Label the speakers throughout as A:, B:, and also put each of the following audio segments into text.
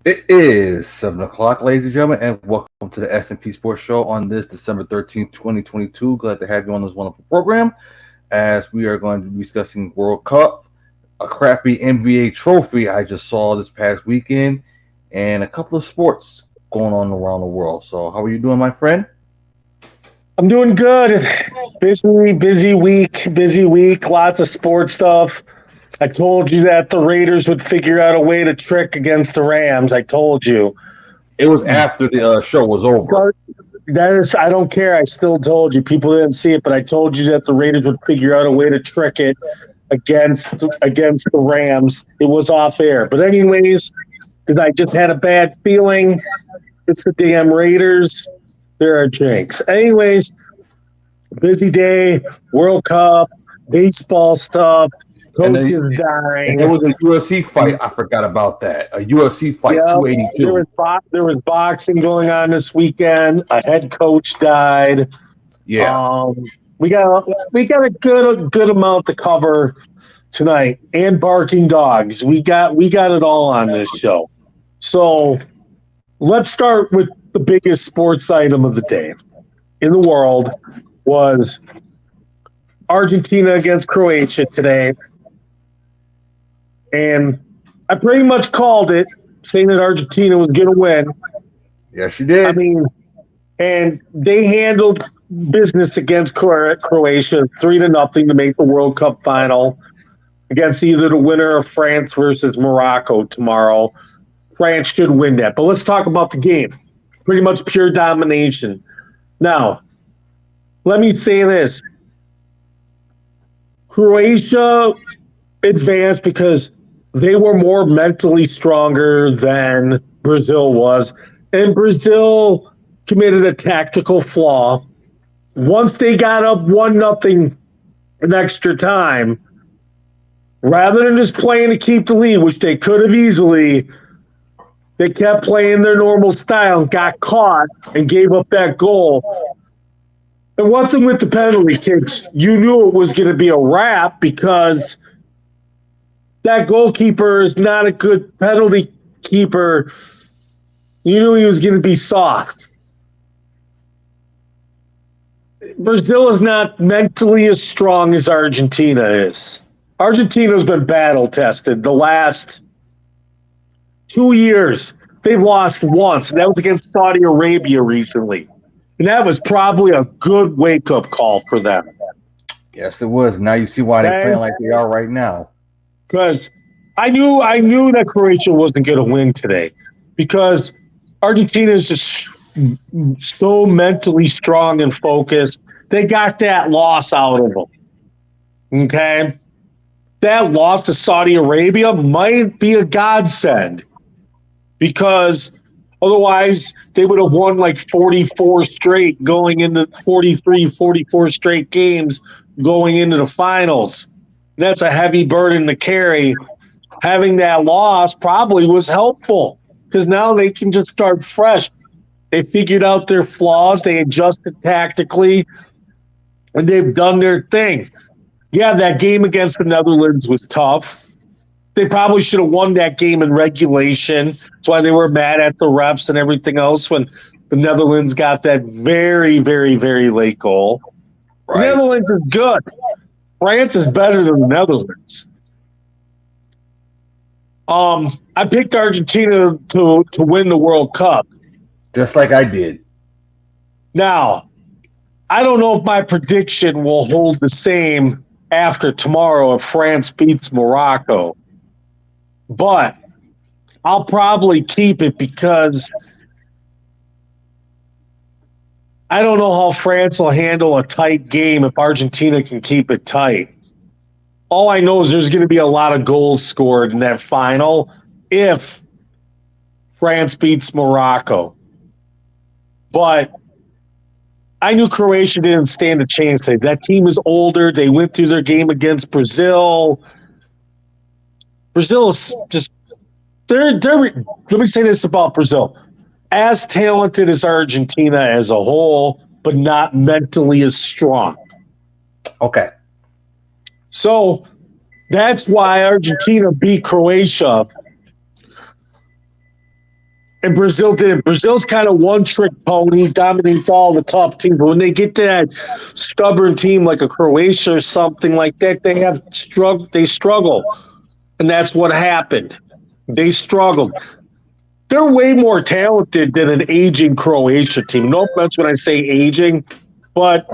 A: It is 7 o'clock, ladies and gentlemen, and welcome to the S&P Sports Show on this December 13th, 2022. Glad to have you on this wonderful program as we are going to be discussing World Cup, a crappy NBA trophy I just saw this past weekend, and a couple of sports going on around the world. So how are you doing, my friend?
B: I'm doing good. Busy week, lots of sports stuff. I told you that the Raiders would figure out a way to trick against the Rams. I told you.
A: It was after the show was over.
B: I don't care. I still told you. People didn't see it, but I told you that the Raiders would figure out a way to trick it against the Rams. It was off air. But anyways, because I just had a bad feeling. It's the damn Raiders. There are drinks. Anyways, busy day, World Cup, baseball stuff, coaches dying.
A: And there was a UFC fight. I forgot about that. A UFC fight, 282.
B: There was boxing going on this weekend. A head coach died.
A: Yeah.
B: We got a good amount to cover tonight, and barking dogs. We got it all on this show. So let's start with the biggest sports item of the day in the world was Argentina against Croatia today. And I pretty much called it, saying that Argentina was going to win.
A: Yes, she did.
B: I mean, and they handled business against Croatia 3-0 to make the World Cup final against either the winner of France versus Morocco tomorrow. France should win that. But let's talk about the game. Pretty much pure domination. Now, let me say this. Croatia advanced because they were more mentally stronger than Brazil was. And Brazil committed a tactical flaw. Once they got up 1-0 in extra time, rather than just playing to keep the lead, which they could have easily, they kept playing their normal style, got caught, and gave up that goal. And once it with the penalty kicks, you knew it was going to be a wrap because that goalkeeper is not a good penalty keeper. You knew he was going to be soft. Brazil is not mentally as strong as Argentina is. Argentina's been battle-tested the last 2 years. They've lost once, and that was against Saudi Arabia recently. And that was probably a good wake-up call for them.
A: Yes, it was. Now you see why they're playing like they are right now.
B: Because I knew that Croatia wasn't going to win today because Argentina is just so mentally strong and focused. They got that loss out of them. Okay? That loss to Saudi Arabia might be a godsend because otherwise they would have won like 44 straight going into 44 straight games going into the finals. That's a heavy burden to carry. Having that loss probably was helpful because now they can just start fresh. They figured out their flaws. They adjusted tactically, and they've done their thing. Yeah, that game against the Netherlands was tough. They probably should have won that game in regulation. That's why they were mad at the refs and everything else when the Netherlands got that very, very, very late goal. Right. The Netherlands is good. France is better than the Netherlands. I picked Argentina to win the World Cup.
A: Just like I did.
B: Now, I don't know if my prediction will hold the same after tomorrow if France beats Morocco. But I'll probably keep it because I don't know how France will handle a tight game if Argentina can keep it tight. All I know is there's going to be a lot of goals scored in that final if France beats Morocco. But I knew Croatia didn't stand a chance today. That team is older. They went through their game against Brazil. Brazil is just let me say this about Brazil. As talented as Argentina as a whole, but not mentally as strong.
A: Okay.
B: So that's why Argentina beat Croatia And Brazil did it. Brazil's kind of one-trick pony, dominates all the tough teams. But when they get to that stubborn team like a Croatia or something like that, they struggle. And that's what happened. They struggled. They're way more talented than an aging Croatia team. No offense when I say aging, but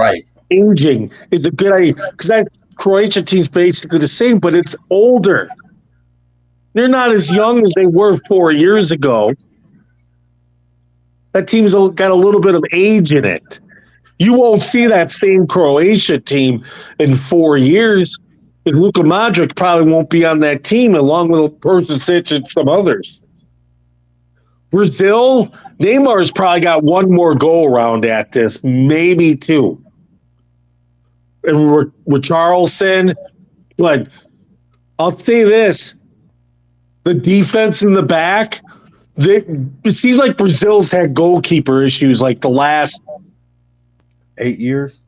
B: aging is a good idea. Because that Croatia team's basically the same, but it's older. They're not as young as they were 4 years ago. That team's got a little bit of age in it. You won't see that same Croatia team in 4 years. And Luka Modric probably won't be on that team along with Perisic and some others. Brazil, Neymar's probably got one more go around at this, maybe two. And with Charleston, but I'll say this. The defense in the back, it seems like Brazil's had goalkeeper issues like the last
A: 8 years?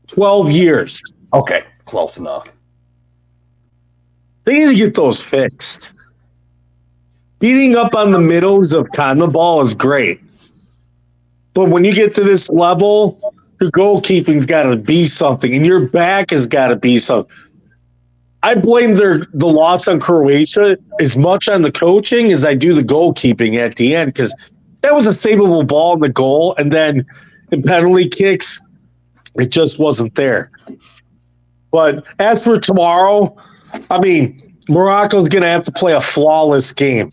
B: 12 years.
A: Okay, close enough.
B: They need to get those fixed. Beating up on the middles of CONMEBOL is great. But when you get to this level, your goalkeeping's got to be something, and your back has got to be something. I blame the loss on Croatia as much on the coaching as I do the goalkeeping at the end, because that was a savable ball in the goal, and then in penalty kicks, it just wasn't there. But as for tomorrow, I mean, Morocco's going to have to play a flawless game.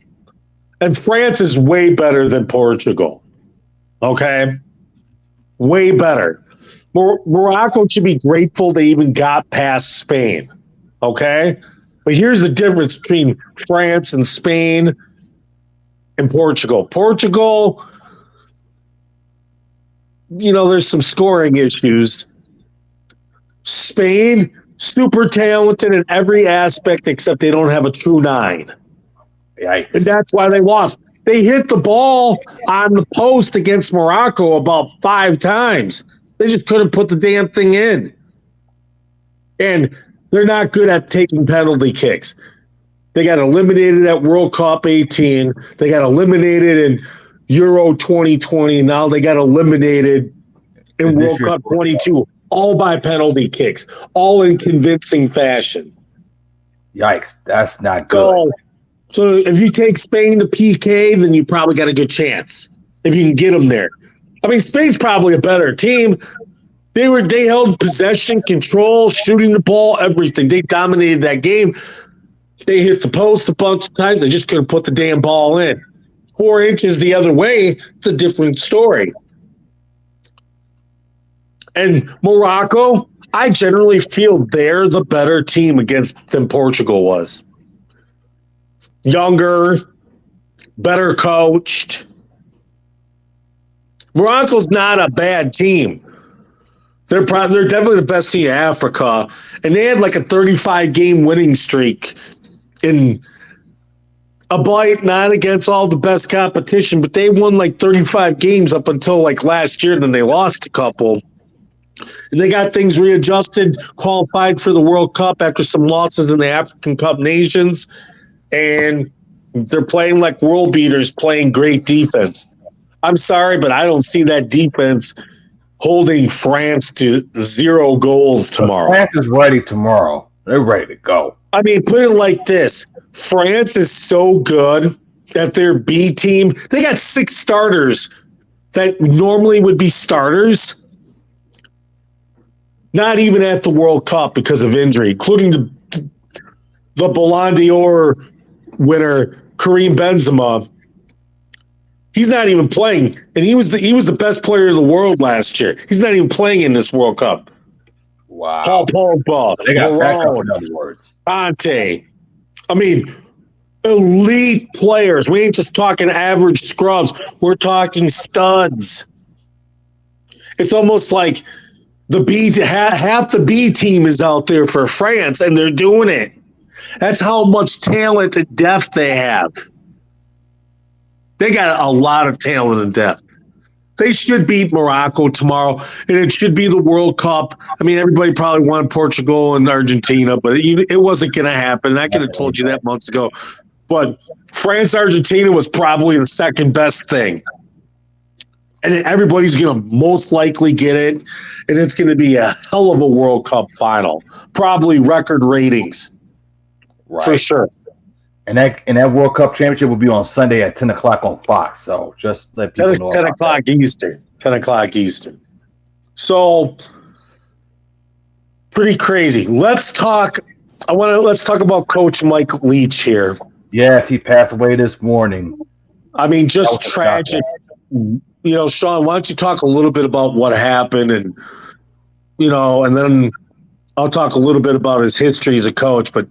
B: And France is way better than Portugal. Okay? Way better. Morocco should be grateful they even got past Spain. Okay? But here's the difference between France and Spain and Portugal. Portugal, there's some scoring issues. Spain, super talented in every aspect except they don't have a true nine.
A: Yikes.
B: And that's why they lost. They hit the ball on the post against Morocco about 5 times. They just couldn't put the damn thing in. And they're not good at taking penalty kicks. They got eliminated at World Cup 18. They got eliminated in Euro 2020. Now they got eliminated in World Cup 22. All by penalty kicks. All in convincing fashion.
A: Yikes. That's not good.
B: So if you take Spain to PK, then you probably got a good chance if you can get them there. I mean, Spain's probably a better team. They held possession, control, shooting the ball, everything. They dominated that game. They hit the post a bunch of times. They just couldn't put the damn ball in. 4 inches the other way, it's a different story. And Morocco, I generally feel they're the better team than Portugal was. Younger, better coached. Morocco's not a bad team. They're definitely the best team in Africa, and they had like a 35-game winning streak in a bite, not against all the best competition, but they won like 35 games up until like last year, and then they lost a couple. And they got things readjusted, qualified for the World Cup after some losses in the African Cup Nations, and they're playing like world beaters, playing great defense. I'm sorry, but I don't see that defense holding France to 0 goals tomorrow.
A: France is ready tomorrow. They're ready to go.
B: I mean, put it like this. France is so good that their B team, they got 6 starters that normally would be starters, not even at the World Cup because of injury, including the Ballon d'Or winner, Karim Benzema. He's not even playing, and he was the best player in the world last year. He's not even playing in this World Cup.
A: Wow.
B: Paul Pogba,
A: They got backup,
B: Varane,
A: in other words.
B: Conte. I mean, elite players. We ain't just talking average scrubs. We're talking studs. It's almost like half the B team is out there for France, and they're doing it. That's how much talent and depth they have. They got a lot of talent and depth. They should beat Morocco tomorrow, and it should be the World Cup. I mean, everybody probably wanted Portugal and Argentina, but it wasn't going to happen. I could have told you that months ago. But France-Argentina was probably the second best thing. And everybody's going to most likely get it. And it's going to be a hell of a World Cup final. Probably record ratings.
A: Right.
B: For sure.
A: And that World Cup championship will be on Sunday at 10 o'clock on Fox. So just let people know.
B: 10 o'clock that. Eastern. 10 o'clock Eastern. So pretty crazy. Let's talk about Coach Mike Leach here.
A: Yes, he passed away this morning.
B: I mean, just tragic. You know, Sean, why don't you talk a little bit about what happened and then I'll talk a little bit about his history as a coach, but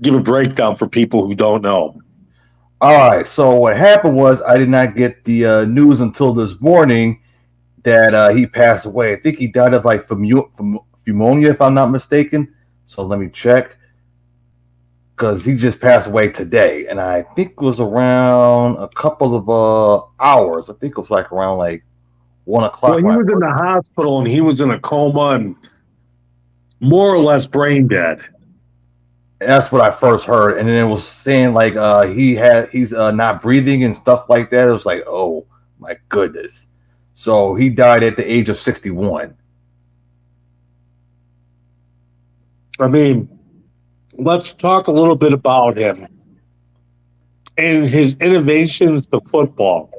B: give a breakdown for people who don't know.
A: All right. So what happened was I did not get the news until this morning that he passed away. I think he died of from pneumonia, if I'm not mistaken. So let me check. Because he just passed away today. And I think it was around a couple of hours. I think it was around 1 o'clock.
B: Well, he was in the hospital and he was in a coma and more or less brain dead.
A: That's what I first heard, and then it was saying he's not breathing and stuff like that. It was like, oh my goodness! So he died at the age of 61.
B: I mean, let's talk a little bit about him and his innovations to football.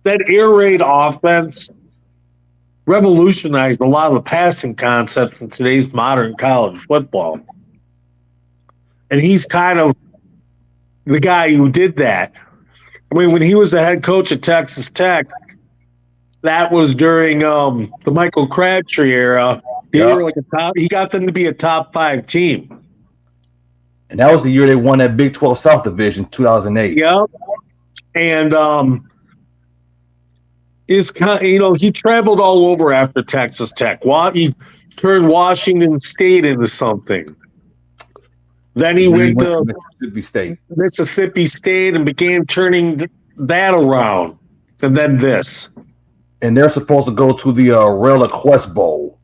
B: That air raid offense revolutionized a lot of the passing concepts in today's modern college football. And he's kind of the guy who did that. I mean, when he was the head coach at Texas Tech, that was during the Michael Crabtree era. He got them to be a top 5 team.
A: And that was the year they won that Big 12 South Division, 2008.
B: Yep. And he traveled all over after Texas Tech. He turned Washington State into something. Then he went to Mississippi State and began turning that around. And then this.
A: And they're supposed to go to the Relic Quest Bowl.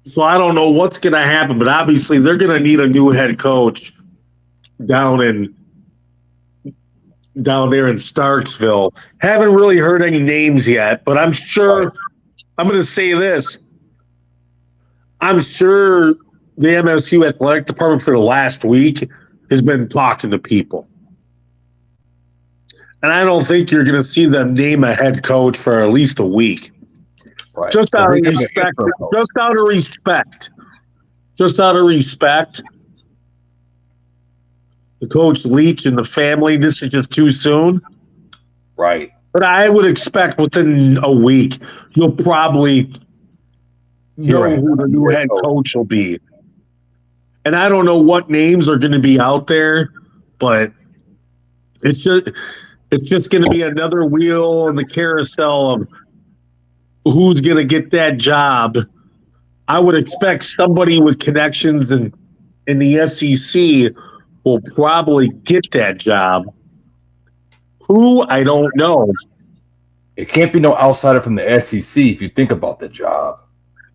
B: So I don't know what's going to happen, but obviously they're going to need a new head coach down there in Starksville. Haven't really heard any names yet, but I'm sure I'm going to say this. I'm sure the MSU athletic department for the last week has been talking to people. And I don't think you're going to see them name a head coach for at least a week.
A: Right.
B: Just out of respect. Just out of respect. The Coach Leach and the family, this is just too soon.
A: Right.
B: But I would expect within a week, you'll probably know who the new head coach will be. And I don't know what names are going to be out there, but it's just going to be another wheel in the carousel of who's going to get that job. I would expect somebody with connections in the SEC will probably get that job. Who? I don't know.
A: It can't be no outsider from the SEC if you think about the job.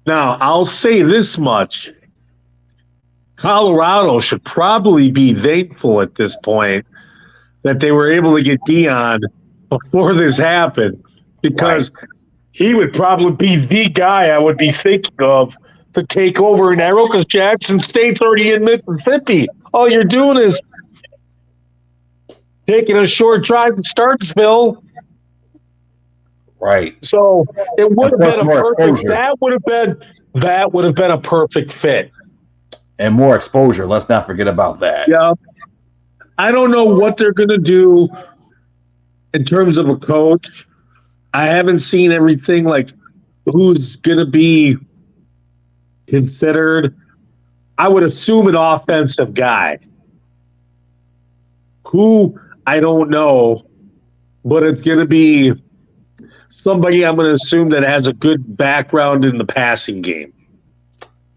B: Now, I'll say this much. Colorado should probably be thankful at this point that they were able to get Deion before this happened, because he would probably be the guy I would be thinking of to take over in Arrow, because Jackson State's already in Mississippi. All you're doing is taking a short drive to Starksville.
A: Right.
B: So it would have been a perfect. That would have been a perfect fit.
A: And more exposure. Let's not forget about that.
B: Yeah. I don't know what they're going to do in terms of a coach. I haven't seen everything, like who's going to be considered. I would assume an offensive guy. Who, I don't know, but it's going to be somebody I'm going to assume that has a good background in the passing game.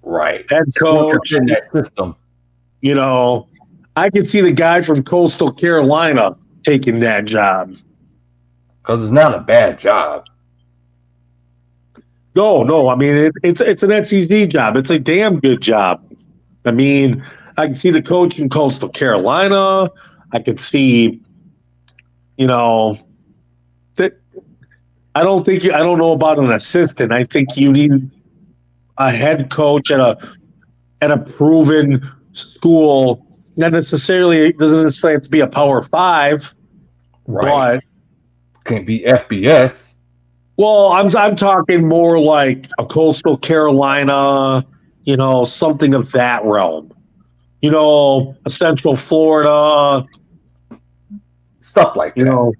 A: Right.
B: Head coach
A: in that system.
B: You know, I could see the guy from Coastal Carolina taking that job.
A: Because it's not a bad job.
B: No. I mean, it's an SEC job. It's a damn good job. I mean, I can see the coach in Coastal Carolina. I could see, that I don't know about an assistant. I think you need a head coach at a proven school. Not necessarily doesn't necessarily have to be a Power 5,
A: Right.
B: but
A: Can't be FBS.
B: well, I'm talking more like a Coastal Carolina, something of that realm. A Central Florida,
A: Stuff like that.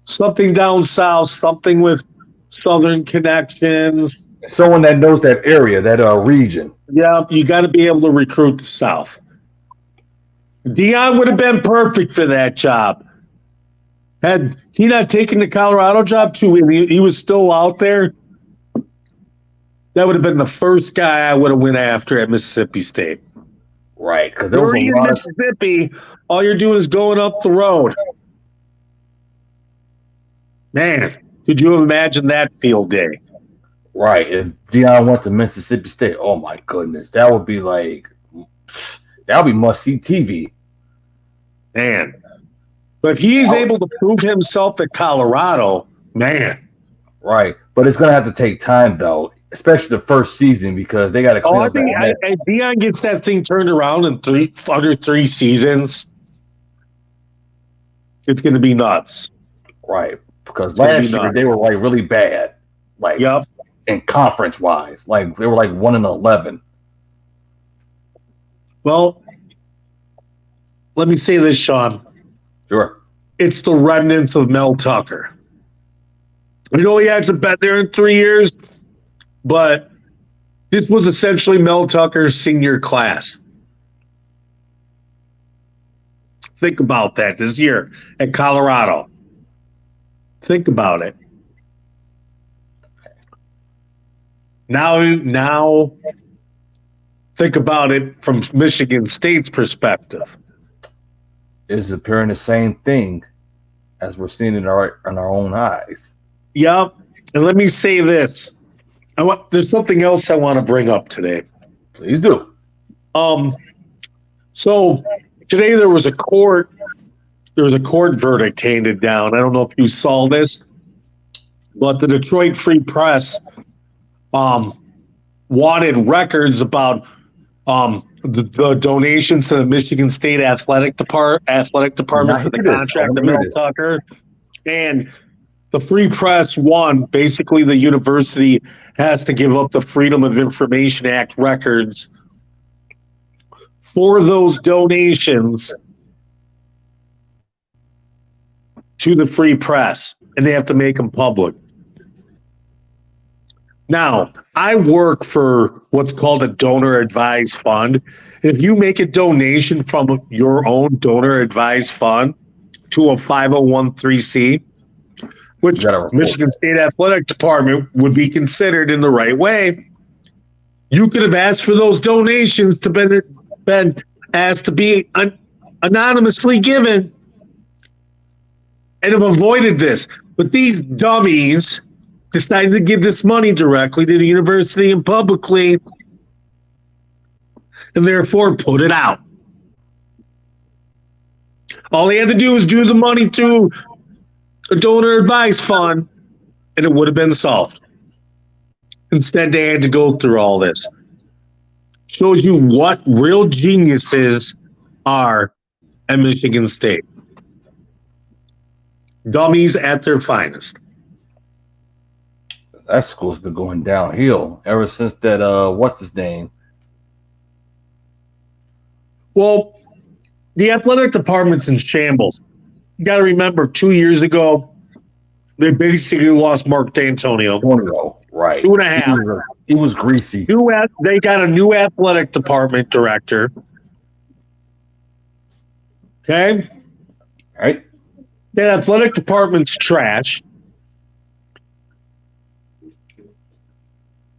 B: Something down south, something with southern connections.
A: Someone that knows that area, that region.
B: Yeah, you got to be able to recruit the South. Dion would have been perfect for that job. Had he not taken the Colorado job too, and he was still out there, that would have been the first guy I would have went after at Mississippi State.
A: Right, because there was a
B: in
A: lot of
B: Mississippi, all you're doing is going up the road. Man, could you imagine that field day?
A: right. If Dion went to Mississippi State, oh my goodness, that would be must see TV.
B: Man. But if he's able to prove himself at Colorado, man.
A: Right, but it's gonna have to take time though, especially the first season because they got to clean up that mess.
B: Dion gets that thing turned around in under 3 seasons. It's going to be nuts.
A: Right, because last year they were really bad,
B: yep,
A: in conference wise, they were 1-11.
B: Well, let me say this, Sean.
A: Sure.
B: It's the remnants of Mel Tucker. I know he hasn't been there in 3 years, but this was essentially Mel Tucker's senior class. Think about that this year at Colorado. Think about it. Now think about it from Michigan State's perspective.
A: Is appearing the same thing as we're seeing in our own eyes.
B: Yep. And let me say this. There's something else I want to bring up today.
A: Please do.
B: So today there was a court verdict handed down. I don't know if you saw this, but the Detroit Free Press wanted records about the donations to the Michigan State athletic department for the contract of Mel Tucker. And the Free Press won. Basically, the university has to give up the Freedom of Information Act records for those donations to the Free Press, and they have to make them public. Now, I work for what's called a donor advised fund. If you make a donation from your own donor advised fund to a 501(c), which Michigan State Athletic Department would be considered in the right way, you could have asked for those donations to been asked to be anonymously given and have avoided this. But these dummies decided to give this money directly to the university and publicly, and therefore put it out. All they had to do was do the money through a donor advice fund, and it would have been solved. Instead, they had to go through all this. Shows you what real geniuses are at Michigan State. Dummies at their finest.
A: That school's been going downhill ever since that, what's his name?
B: Well, the athletic department's in shambles. You got to remember, 2 years ago, they basically lost Mark D'Antonio.
A: Right.
B: 2.5.
A: He was greasy.
B: They got a new athletic department director. Okay?
A: Right.
B: That athletic department's trash.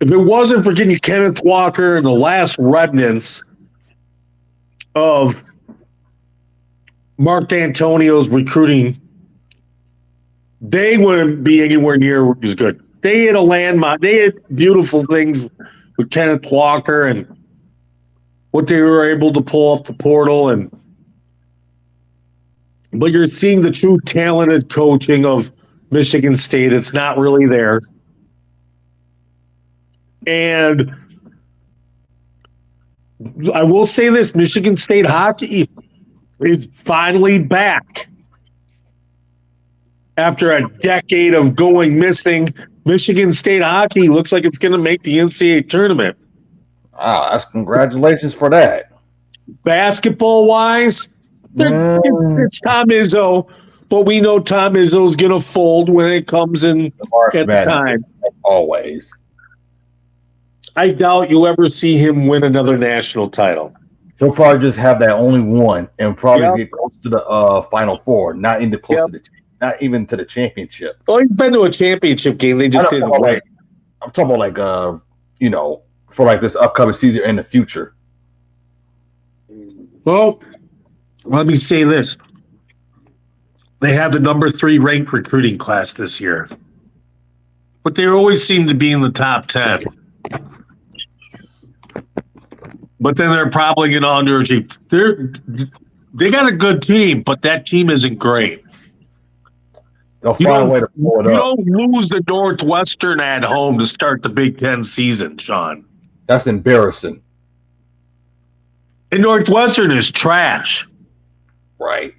B: If it wasn't for getting Kenneth Walker and the last remnants of Mark D'Antonio's recruiting, they wouldn't be anywhere near as good. They had a landmine. They had beautiful things with Kenneth Walker, and what they were able to pull off the portal, but you're seeing the true talented coaching of Michigan State. It's not really there. And I will say this, Michigan State hockey is finally back. After a decade of going missing, Michigan State hockey looks like it's going to make the NCAA tournament.
A: Wow, that's congratulations for that.
B: Basketball-wise, it's Tom Izzo, but we know Tom Izzo's going to fold when it comes in at the time.
A: Always.
B: I doubt you'll ever see him win another national title.
A: He'll probably just have that only one and probably get close to the Final Four, not even to the championship.
B: Well, he's been to a championship game. They just didn't win.
A: I'm talking about for like this upcoming season in the future.
B: Well, let me say this. They have the number 3 ranked recruiting class this year. But they always seem to be in the top 10. But then they're probably going to underachieve. They got a good team, but that team isn't great.
A: They'll find a way to pull it up.
B: You don't lose the Northwestern at home to start the Big Ten season, Sean.
A: That's embarrassing.
B: And Northwestern is trash.
A: Right.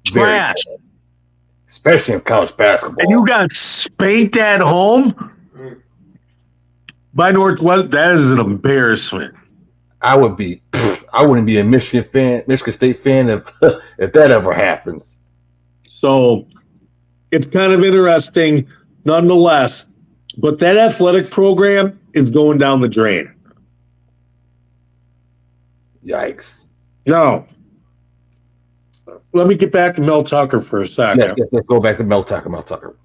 B: Trash.
A: Especially in college basketball.
B: And you got spanked at home by Northwestern. That is an embarrassment.
A: I wouldn't be a Michigan State fan if that ever happens.
B: So it's kind of interesting nonetheless. But that athletic program is going down the drain.
A: Yikes.
B: No. Let me get back to Mel Tucker for a second.
A: Let's go back to Mel Tucker.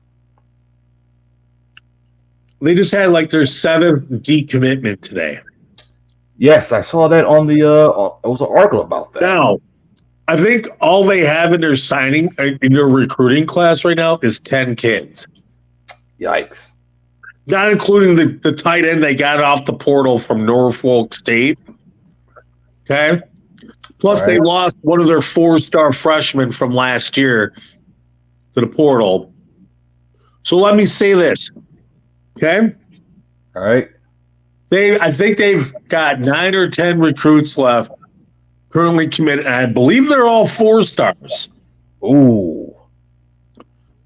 B: They just had like their 7th decommitment today.
A: Yes, I saw that on the. It was an article about that.
B: Now, I think all they have in their recruiting class right now is 10 kids.
A: Yikes!
B: Not including the tight end they got off the portal from Norfolk State. Okay. Plus, They lost one of their 4-star freshmen from last year to the portal. So let me say this. Okay.
A: All right.
B: I think they've got 9 or 10 recruits left currently committed. And I believe they're all 4-stars.
A: Ooh.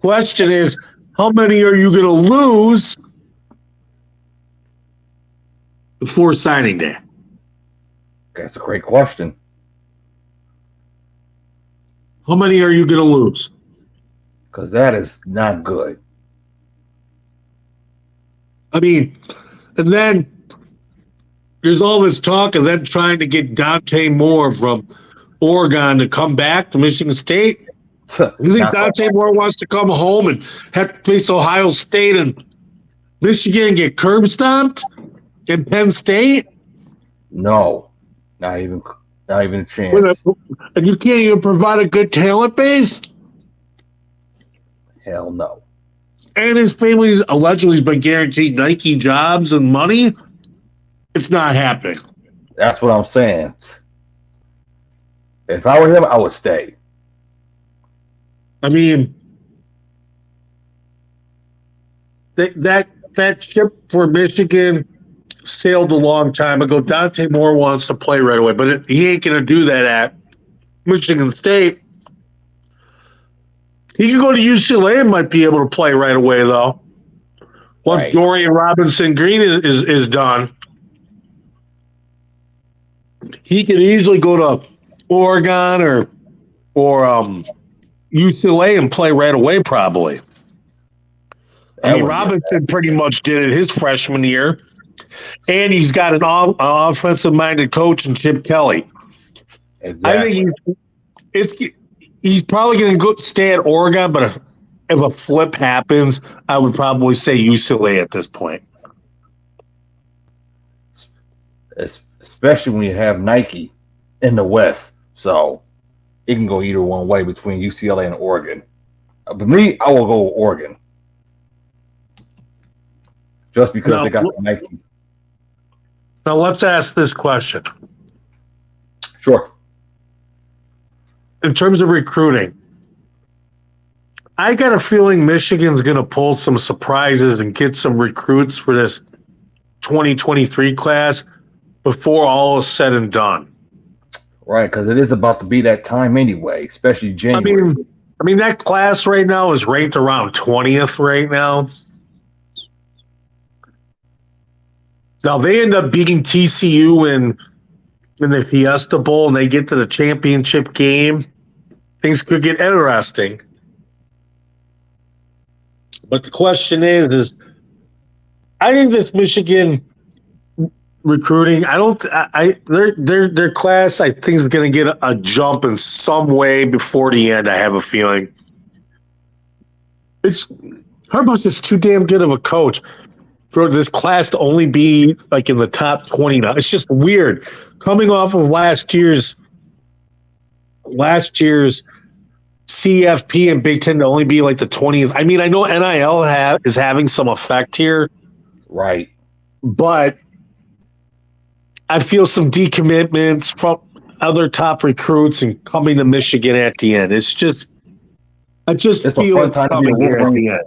B: Question is, how many are you going to lose before signing day?
A: That's a great question.
B: How many are you going to lose?
A: Because that is not good.
B: I mean, and then there's all this talk of them trying to get Dante Moore from Oregon to come back to Michigan State. You think Dante Moore wants to come home and have to face Ohio State and Michigan and get curb stomped in Penn State?
A: No, not even a chance.
B: And you can't even provide a good talent base?
A: Hell no.
B: And his family's allegedly been guaranteed Nike jobs and money. It's not happening.
A: That's what I'm saying. If I were him, I would stay.
B: I mean, that ship for Michigan sailed a long time ago. Dante Moore wants to play right away, but he ain't going to do that at Michigan State. He can go to UCLA and might be able to play right away, though. Once Dorian Robinson-Green is done, he could easily go to Oregon or UCLA and play right away, probably. I mean, Robinson pretty much did it his freshman year, and he's got an offensive-minded coach in Chip Kelly.
A: Exactly.
B: I think he's probably going to stay at Oregon, but if a flip happens, I would probably say UCLA at this point.
A: Especially when you have Nike in the West. So it can go either one way between UCLA and Oregon. But me, I will go with Oregon. Just because they got the Nike.
B: Now let's ask this question.
A: Sure.
B: In terms of recruiting, I got a feeling Michigan's going to pull some surprises and get some recruits for this 2023 class before all is said and done.
A: Right, because it is about to be that time anyway, especially January.
B: I mean that class right now is ranked around 20th right now. Now they end up beating TCU in the Fiesta Bowl and they get to the championship game. Things could get interesting. But the question is I think this Michigan recruiting, their class I think is going to get a jump in some way before the end. I have a feeling. Harbaugh's just too damn good of a coach for this class to only be like in the top 20 now. It's just weird coming off of last year's CFP and Big Ten to only be like the 20th. I mean, I know NIL is having some effect here,
A: right?
B: But I feel some decommitments from other top recruits and coming to Michigan at the end. I just feel it's coming here at the end.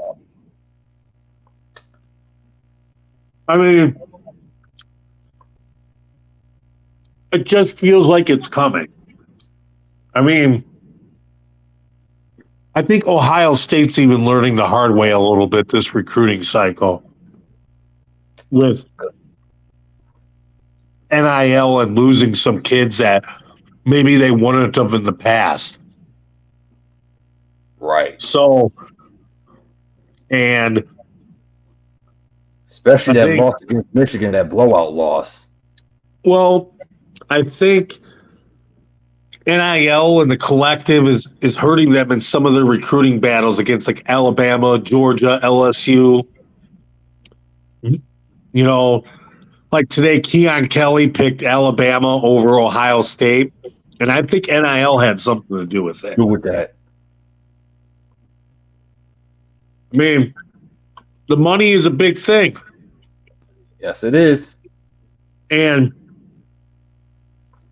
B: I mean, it just feels like it's coming. I mean, I think Ohio State's even learning the hard way a little bit this recruiting cycle with NIL and losing some kids that maybe they wouldn't have in the past.
A: Right.
B: So, and
A: especially that loss against Michigan, that blowout loss.
B: Well, I think NIL and the collective is hurting them in some of their recruiting battles against like Alabama, Georgia, LSU. You know, like today, Keon Kelly picked Alabama over Ohio State, and I think NIL had something to do with that. I mean, the money is a big thing.
A: Yes, it is.
B: And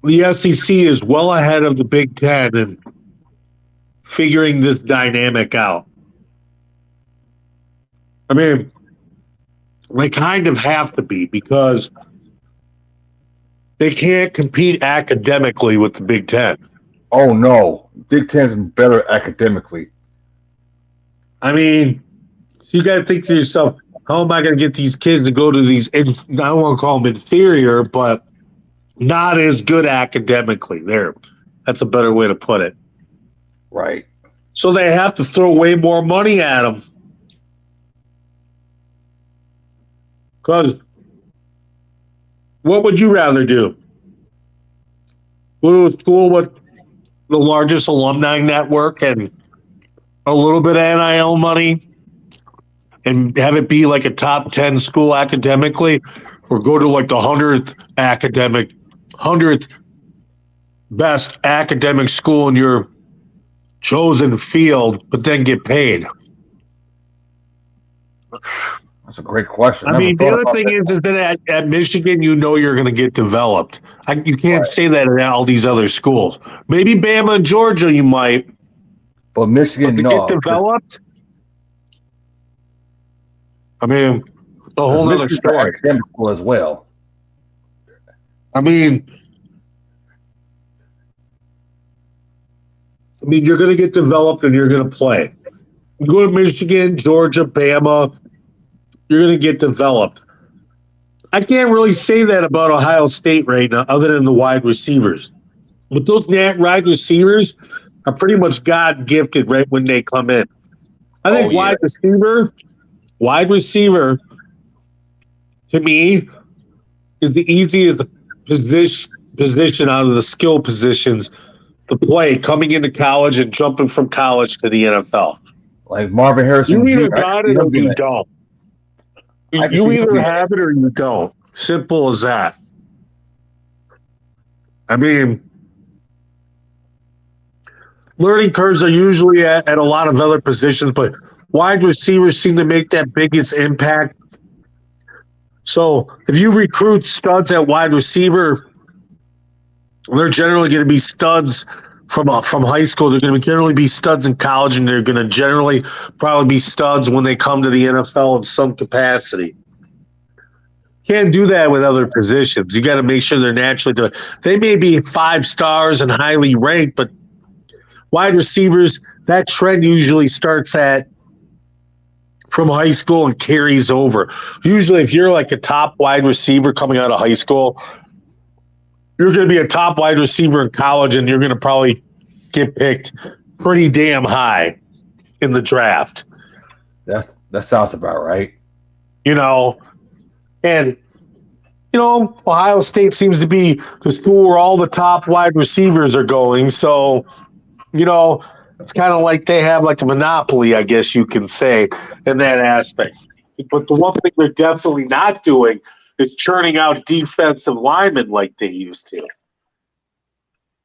B: the SEC is well ahead of the Big Ten in figuring this dynamic out. I mean, they kind of have to be because they can't compete academically with the Big Ten.
A: Oh, no. Big Ten's better academically.
B: I mean, you got to think to yourself, how am I going to get these kids to go to these, I don't want to call them inferior, but not as good academically. That's a better way to put it.
A: Right.
B: So they have to throw way more money at them. Because what would you rather do? Go to a school with the largest alumni network and a little bit of NIL money and have it be like a top 10 school academically, or go to like the 100th best academic school in your chosen field, but then get paid?
A: That's a great question.
B: I mean, the other thing is that at Michigan, you know you're going to get developed. You can't say that at all these other schools. Maybe Bama and Georgia you might.
A: But Michigan,
B: to get developed? I mean, a whole other story.
A: Academical as well.
B: I mean, you're going to get developed and you're going to play. You go to Michigan, Georgia, Bama, you're going to get developed. I can't really say that about Ohio State right now, other than the wide receivers. But those wide receivers are pretty much God-gifted right when they come in. I think wide receiver, to me, is the easiest position out of the skill positions to play coming into college and jumping from college to the NFL.
A: Like Marvin Harrison.
B: You either got it or you don't. You either have it or you don't. Simple as that. I mean, learning curves are usually at a lot of other positions, but wide receivers seem to make that biggest impact. So if you recruit studs at wide receiver, They're generally going to be studs from high school. They're going to generally be studs in college, and they're going to generally probably be studs when they come to the NFL in some capacity. Can't do that with other positions. You got to make sure they're naturally doing. They may be 5 stars and highly ranked, but wide receivers, that trend usually starts from high school and carries over. Usually, if you're like a top wide receiver coming out of high school, you're going to be a top wide receiver in college, and you're going to probably get picked pretty damn high in the draft.
A: That sounds about right.
B: And Ohio State seems to be the school where all the top wide receivers are going. So, it's kind of like they have like a monopoly, I guess you can say, in that aspect. But the one thing they're definitely not doing is churning out defensive linemen like they used to.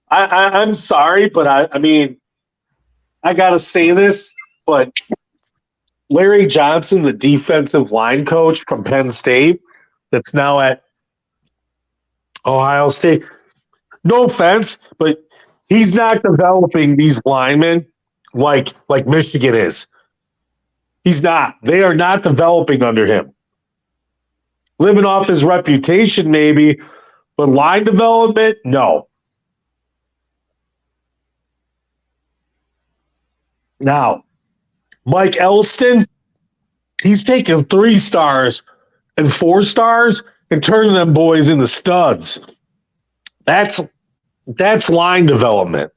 B: I'm sorry, but I got to say this, but Larry Johnson, the defensive line coach from Penn State, that's now at Ohio State, no offense, but he's not developing these linemen like Michigan is. He's not. They are not developing under him. Living off his reputation, maybe, but line development, no. Now, Mike Elston, he's taking 3 stars and 4 stars and turning them boys into studs. That's line development.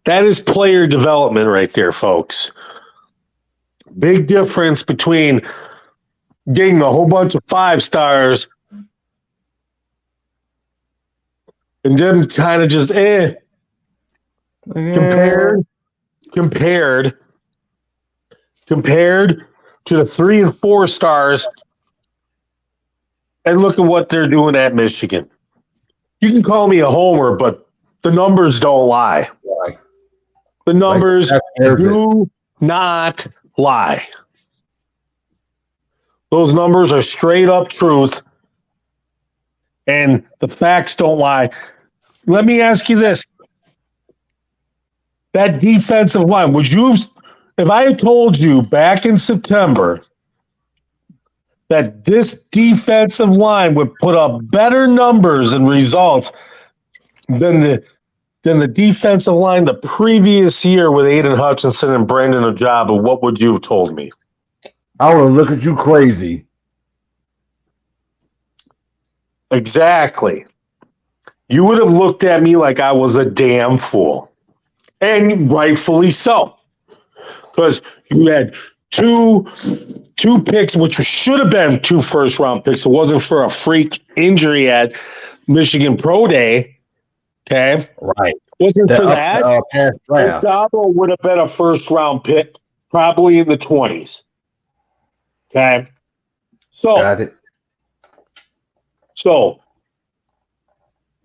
B: That is player development right there, folks. Big difference between getting a whole bunch of 5 stars and them kind of just compared to the 3 and 4 stars, and look at what they're doing at Michigan. You can call me a homer, but the numbers don't lie. The numbers do not lie. Those numbers are straight up truth, and the facts don't lie. Let me ask you this. That defensive line, if I had told you back in September that this defensive line would put up better numbers and results than the defensive line the previous year with Aiden Hutchinson and Brandon Ojabo, what would you have told me?
A: I would look at you crazy.
B: Exactly. You would have looked at me like I was a damn fool. And rightfully so. Because you had two picks, which should have been 2 first-round picks. It wasn't for a freak injury at Michigan Pro Day. Okay?
A: Right.
B: Wasn't for that. Ojabo would have been a first-round pick, probably in the 20s. Okay?
A: Got it.
B: So,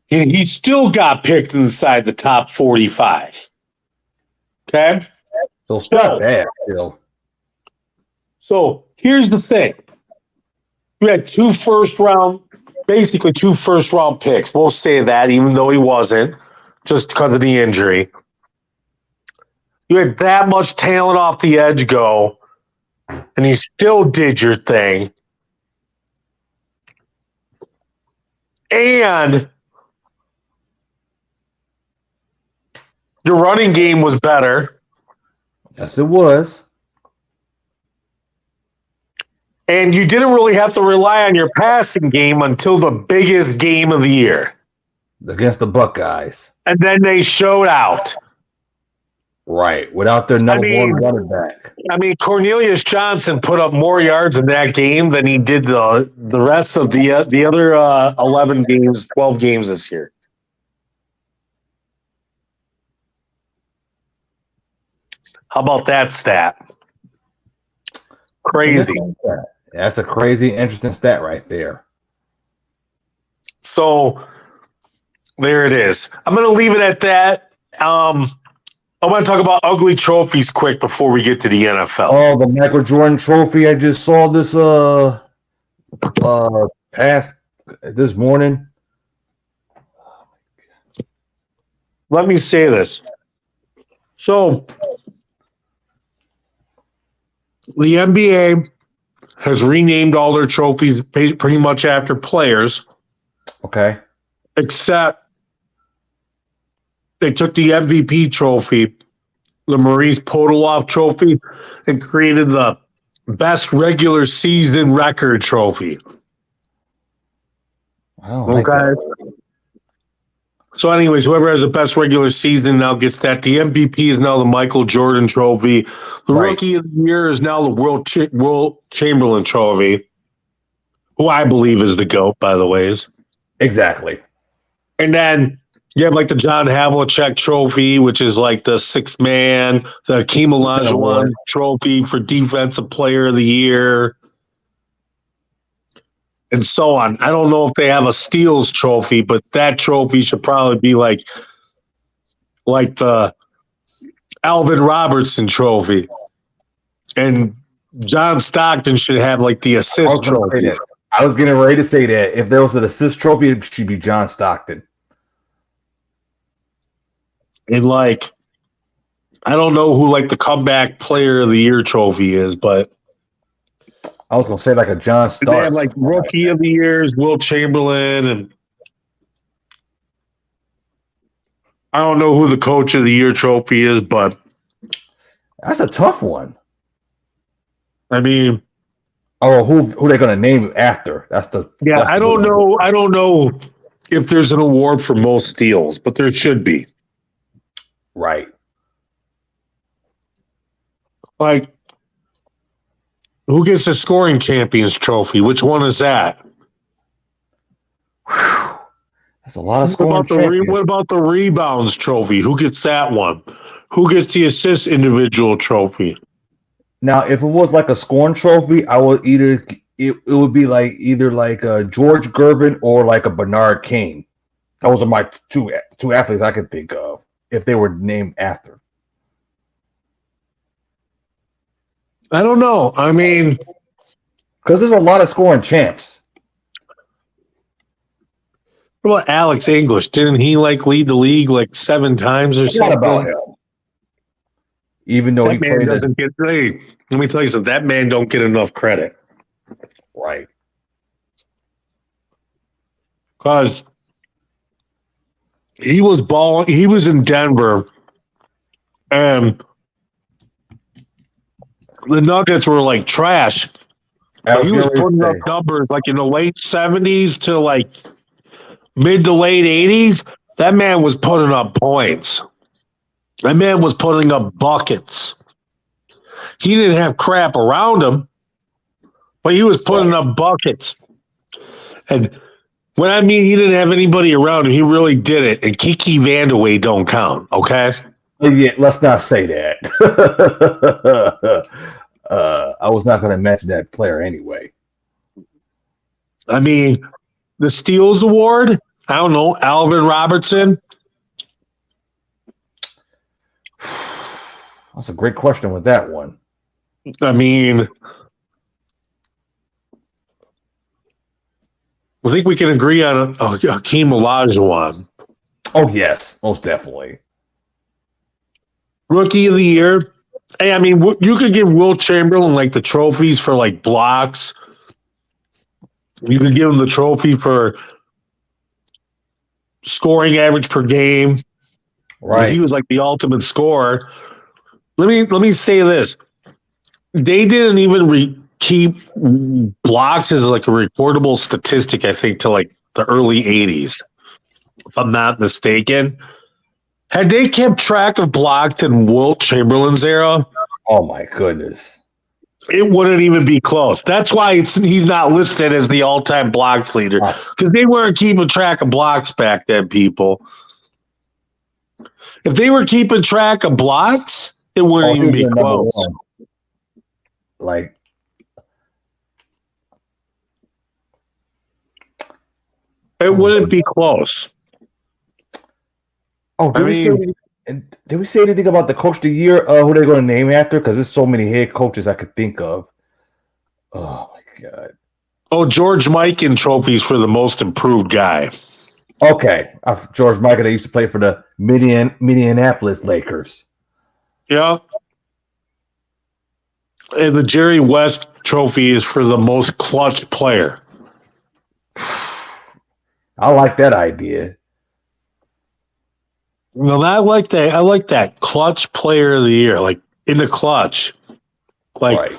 B: he still got picked inside the top 45. Okay?
A: So it's not bad still.
B: So here's the thing. You had 2 first-round picks. We'll say that, even though he wasn't, just because of the injury. You had that much talent off the edge go, and you still did your thing. And your running game was better.
A: Yes, it was.
B: And you didn't really have to rely on your passing game until the biggest game of the year.
A: Against the Buckeyes.
B: And then they showed out.
A: Right. Without their number 1 running back.
B: Cornelius Johnson put up more yards in that game than he did the rest of the other 11 games, 12 games this year. How about that stat? Crazy.
A: That's a crazy, interesting stat right there.
B: So there it is. I'm going to leave it at that. I want to talk about ugly trophies quick before we get to the NFL.
A: Oh, the Michael Jordan trophy. I just saw this past this morning.
B: let me say this. So the NBA has renamed all their trophies pretty much after players.
A: Okay.
B: Except they took the MVP trophy, the Maurice Podoloff trophy, and created the best regular season record trophy.
A: I don't like that.
B: So anyways, whoever has the best regular season now gets that. The MVP is now the Michael Jordan trophy. The Rookie of the Year is now the Will Chamberlain trophy, who I believe is the GOAT, by the way.
A: Exactly.
B: And then you have like the John Havlicek trophy, which is like the sixth man, the Hakeem Olajuwon trophy for Defensive Player of the Year, and so on. I don't know if they have a steals trophy, but that trophy should probably be like the Alvin Robertson trophy. And John Stockton should have like the assist trophy.
A: I was getting ready to say that. If there was an assist trophy, it should be John Stockton.
B: And like, I don't know who like the comeback player of the year trophy is, but
A: I was gonna say like a John Starks.
B: They have like Rookie of the Years, Will Chamberlain, and I don't know who the Coach of the Year trophy is, but
A: that's a tough one.
B: I mean,
A: who they're gonna name after? That's
B: I don't know. I don't know if there's an award for most steals, but there should be.
A: Right.
B: Like, who gets the scoring champions trophy? Which one is that?
A: That's a lot of scoring champions.
B: What about the rebounds trophy? Who gets that one? Who gets the assist individual trophy?
A: Now, if it was like a scoring trophy, I would it would be like either like a George Gervin or like a Bernard King. Those are my two athletes I could think of if they were named after.
B: I don't know. I mean,
A: because there's a lot of scoring champs.
B: What about Alex English? Didn't he like lead the league like 7 times or something?
A: About him. Even though
B: that man doesn't get paid. Let me tell you something. That man don't get enough credit.
A: Right.
B: Because he was balling. He was in Denver, and the Nuggets were like trash. He was putting up numbers like in the late 70s to like mid to late 80s. That man was putting up points. That man was putting up buckets. He didn't have crap around him, but he was putting up buckets. And when I mean he didn't have anybody around him, he really did it. And Kiki Vandeweghe don't count, okay?
A: Yeah, let's not say that. I was not going to mention that player anyway.
B: I mean, the Steals Award, I don't know, Alvin Robertson.
A: That's a great question with that one.
B: I mean, I think we can agree on Hakeem Olajuwon.
A: Oh, yes, most definitely.
B: Rookie of the Year. Hey, I mean, you could give Will Chamberlain like the trophies for like blocks. You could give him the trophy for scoring average per game.
A: Right.
B: Because he was like the ultimate scorer. Let me say this. They didn't even keep blocks as like a recordable statistic, I think, to like the early 80s, if I'm not mistaken. Had they kept track of blocks in Wilt Chamberlain's era?
A: Oh, my goodness.
B: It wouldn't even be close. That's why he's not listed as the all-time blocks leader, because they weren't keeping track of blocks back then, people. If they were keeping track of blocks, it wouldn't even be close.
A: Like,
B: it wouldn't be close.
A: Oh, did we say anything about the coach of the year? Who they're going to name after? Because there's so many head coaches I could think of. Oh my god!
B: Oh, George Mikan trophies for the most improved guy.
A: Okay, George Michael. They used to play for the Minneapolis Lakers.
B: Yeah. And the Jerry West trophy is for the most clutch player.
A: I like that idea.
B: Well, I like that. I like that clutch player of the year, like in the clutch, like
A: Right.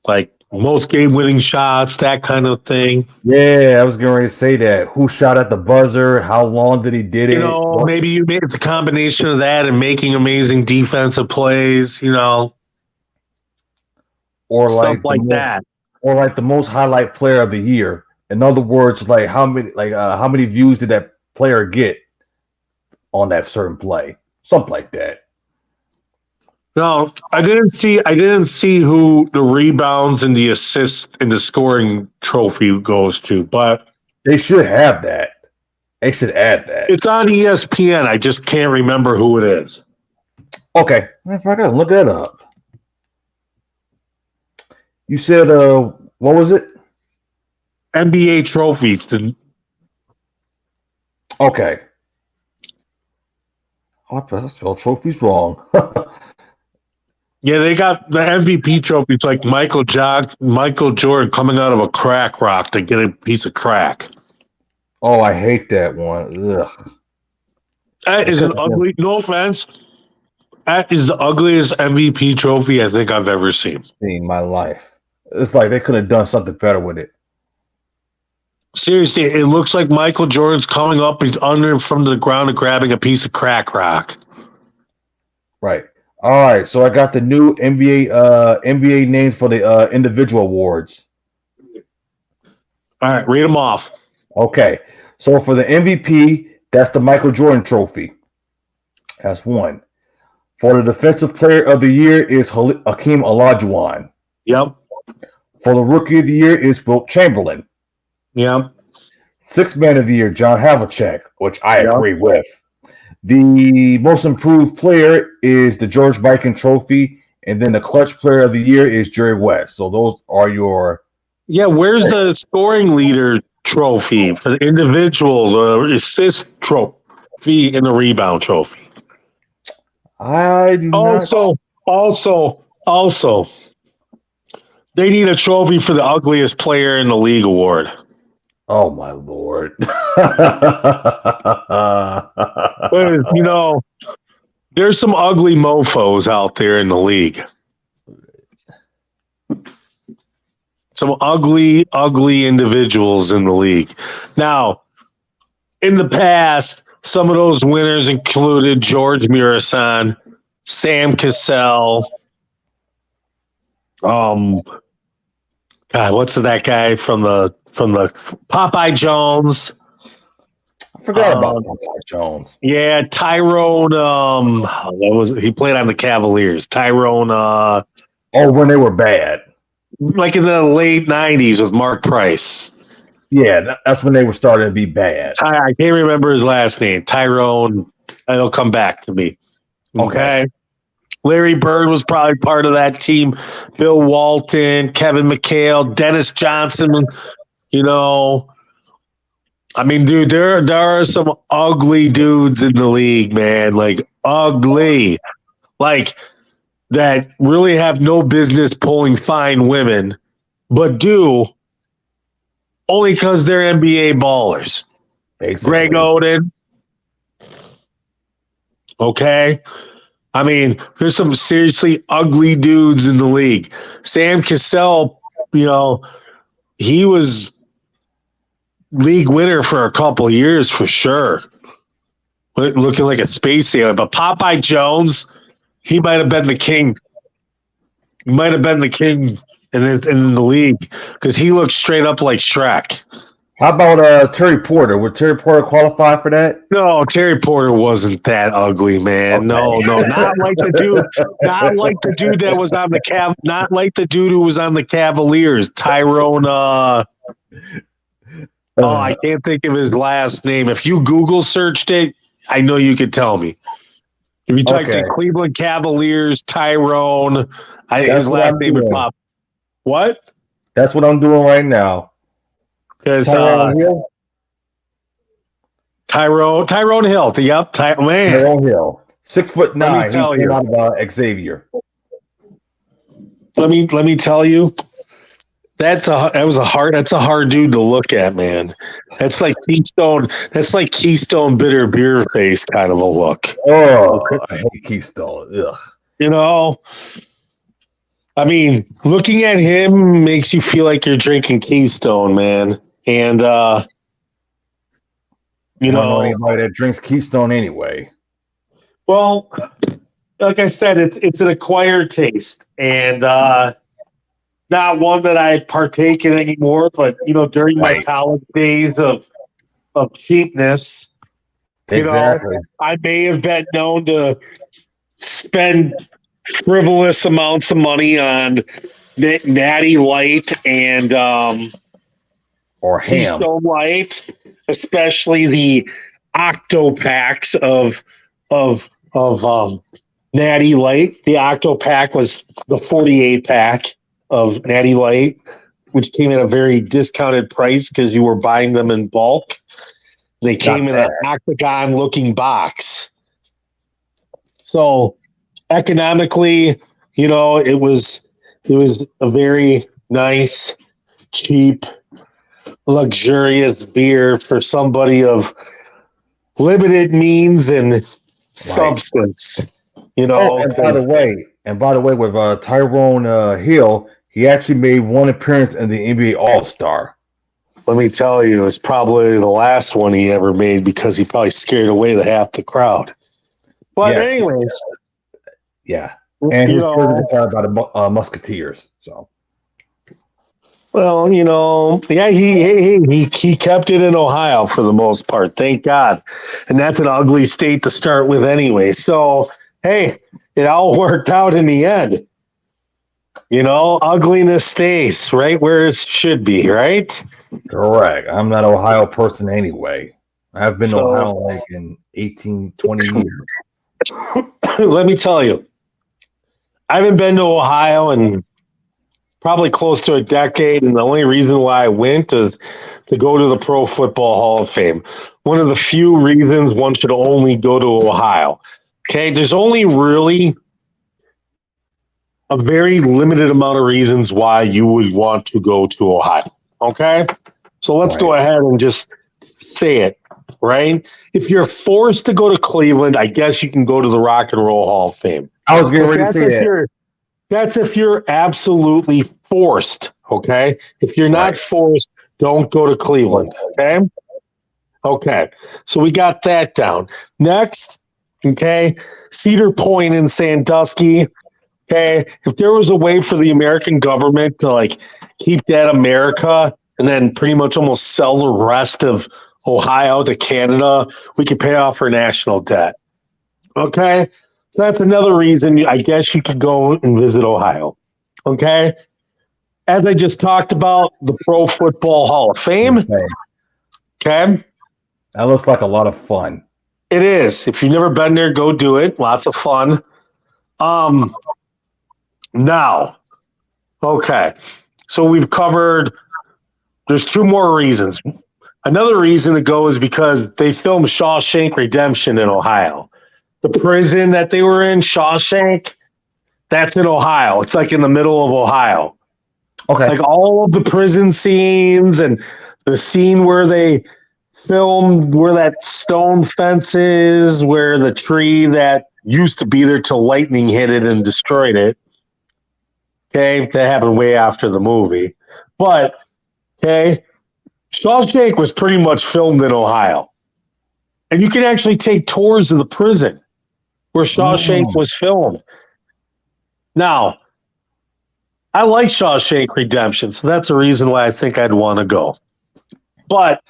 B: like most game-winning shots, that kind of thing.
A: Yeah, I was getting ready to say that. Who shot at the buzzer? How long did he did it? What?
B: Maybe it's a combination of that and making amazing defensive plays.
A: Or
B: Stuff
A: like
B: like that.
A: the most highlight player of the year. In other words, like how many views did that player get on that certain play? Something like that.
B: No, I didn't see. I didn't see who the rebounds and the assists and the scoring trophy goes to, but
A: They should have that. They should add that.
B: it's on ESPN. I just can't remember who it is.
A: Okay, if I gotta look that up. You said what was it?
B: NBA trophies.
A: Okay. Oh, I spelled trophies wrong.
B: Yeah, they got the MVP trophies like Michael Jordan coming out of a crack rock to get a piece of crack.
A: Oh, I hate that one. Ugh.
B: That is an ugly. No offense. That is the ugliest MVP trophy I think I've ever seen.
A: In my life. It's like they could have done something better with it.
B: Seriously, it looks like Michael Jordan's coming up. He's under from the ground and grabbing a piece of crack rock.
A: Right. All right. So I got the new NBA names for the individual awards.
B: All right, read them off.
A: Okay. So for the MVP, that's the Michael Jordan Trophy. That's one. For the Defensive Player of the Year is Hakeem Olajuwon.
B: Yep.
A: For the Rookie of the Year is Wilt Chamberlain.
B: Yep.
A: Sixth Man of the Year, John Havlicek, which I agree with. The Most Improved Player is the George Mikan Trophy, and then the Clutch Player of the Year is Jerry West. So those are your.
B: Yeah, where's the scoring leader trophy for the individual, the assist trophy, and the rebound trophy?
A: I do not.
B: Also, they need a trophy for the ugliest player in the league award.
A: Oh my lord!
B: There's some ugly mofo's out there in the league. Some ugly, ugly individuals in the league. Now, in the past, some of those winners included George Murasan, Sam Cassell. God, what's that guy from the Popeye Jones?
A: I forgot about Popeye Jones.
B: Yeah, Tyrone. He played on the Cavaliers. Tyrone.
A: When they were bad,
B: like in the late '90s with Mark Price.
A: Yeah, that's when they were starting to be bad.
B: I can't remember his last name. Tyrone. It'll come back to me. Okay. Larry Bird was probably part of that team. Bill Walton, Kevin McHale, Dennis Johnson. I mean, dude, there are some ugly dudes in the league, man. Like ugly, like that really have no business pulling fine women, but do only because they're NBA ballers. Basically. Greg Oden. Okay. I mean, there's some seriously ugly dudes in the league. Sam Cassell, he was league winner for a couple of years for sure. Looking like a space alien. But Popeye Jones, he might have been the king. He might have been the king in the league because he looks straight up like Shrek.
A: How about Terry Porter? Would Terry Porter qualify for that?
B: No, Terry Porter wasn't that ugly, man. Okay. No, not like the dude. Not like the dude that was on the Not like the dude who was on the Cavaliers. Tyrone. I can't think of his last name. If you Google searched it, I know you could tell me. If you typed in Cleveland Cavaliers, Tyrone, his last name would pop. What?
A: That's what I'm doing right now.
B: Because
A: Tyrone Hill.
B: Tyrone Hill. Yep. Man.
A: Tyrone Hill. 6'9".
B: Let me
A: He
B: tell
A: came
B: you.
A: out of Xavier.
B: Let me tell you. That's a hard dude to look at, man. That's like Keystone bitter beer face kind of a look.
A: Oh, I hate Keystone. Ugh.
B: You know, I mean, looking at him makes you feel like you're drinking Keystone, man. And
A: I don't know anybody that drinks Keystone anyway.
B: Well, like I said, it's an acquired taste, and not one that I partake in anymore. But during my college days of cheapness,
A: Exactly.
B: I may have been known to spend frivolous amounts of money on Natty Light and
A: or ham.
B: Keystone Light, especially the Octo packs of Natty Light. The Octo pack was the 48 pack of Natty Light, which came at a very discounted price because you were buying them in bulk. They came in an octagon looking box. So economically, it was a very nice, cheap, luxurious beer for somebody of limited means and substance. And
A: by the way, with Tyrone Hill, he actually made one appearance in the NBA All-Star.
B: Let me tell you, it's probably the last one he ever made because he probably scared away half the crowd. But anyways.
A: Yeah. And he was retired by the Musketeers. So.
B: Well, he kept it in Ohio for the most part. Thank God. And that's an ugly state to start with anyway. So, hey, it all worked out in the end. Ugliness stays right where it should be, right?
A: Correct. I'm not an Ohio person anyway. I've been to Ohio like in 18, 20 years.
B: Let me tell you, I haven't been to Ohio in probably close to a decade, and the only reason why I went is to go to the Pro Football Hall of Fame. One of the few reasons one should only go to Ohio. Okay, there's only really a very limited amount of reasons why you would want to go to Ohio. Okay, so let's go ahead and just say it, right? If you're forced to go to Cleveland, I guess you can go to the Rock and Roll Hall of Fame.
A: I was getting ready to say that.
B: That's if you're absolutely forced, okay? If you're not forced, don't go to Cleveland, okay? Okay, so we got that down. Next, okay, Cedar Point in Sandusky, okay? If there was a way for the American government to, keep that America and then pretty much almost sell the rest of Ohio to Canada, we could pay off our national debt, okay? So that's another reason I guess you could go and visit Ohio. Okay. As I just talked about, the Pro Football Hall of Fame. Okay.
A: That looks like a lot of fun.
B: It is. If you've never been there, go do it. Lots of fun. Now, okay. So we've covered, there's two more reasons. Another reason to go is because they filmed Shawshank Redemption in Ohio. The prison that they were in, Shawshank, that's in Ohio. It's like in the middle of Ohio.
A: Okay.
B: Like all of the prison scenes and the scene where they filmed where that stone fence is, where the tree that used to be there till lightning hit it and destroyed it. Okay, that happened way after the movie. But, okay, Shawshank was pretty much filmed in Ohio. And you can actually take tours of the prison where Shawshank was filmed. Now, I like Shawshank Redemption, so that's a reason why I think I'd want to go. But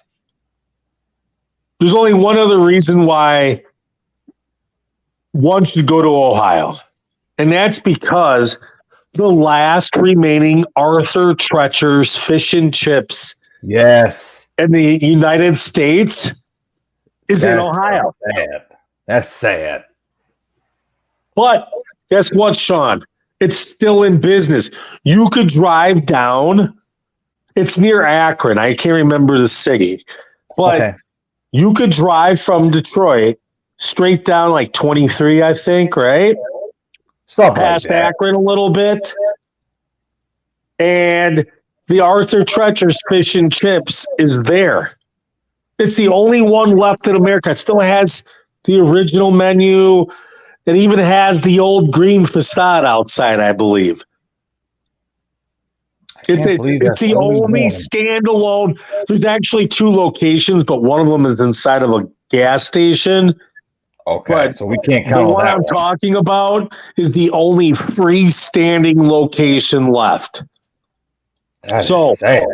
B: there's only one other reason why one should go to Ohio, and that's because the last remaining Arthur Treacher's Fish and Chips in the United States is in Ohio.
A: That's sad.
B: But guess what, Sean? It's still in business. You could drive down It's near Akron. I can't remember the city. But you could drive from Detroit straight down like 23, I think, right? Past Akron a little bit. And the Arthur Treacher's Fish and Chips is there. It's the only one left in America. It still has the original menu. It even has the old green facade outside, I believe. It's the only standalone. There's actually 2 locations, but one of them is inside of a gas station.
A: Okay,
B: but
A: so we can't count
B: the one I'm talking about is the only freestanding location left.
A: That is sad.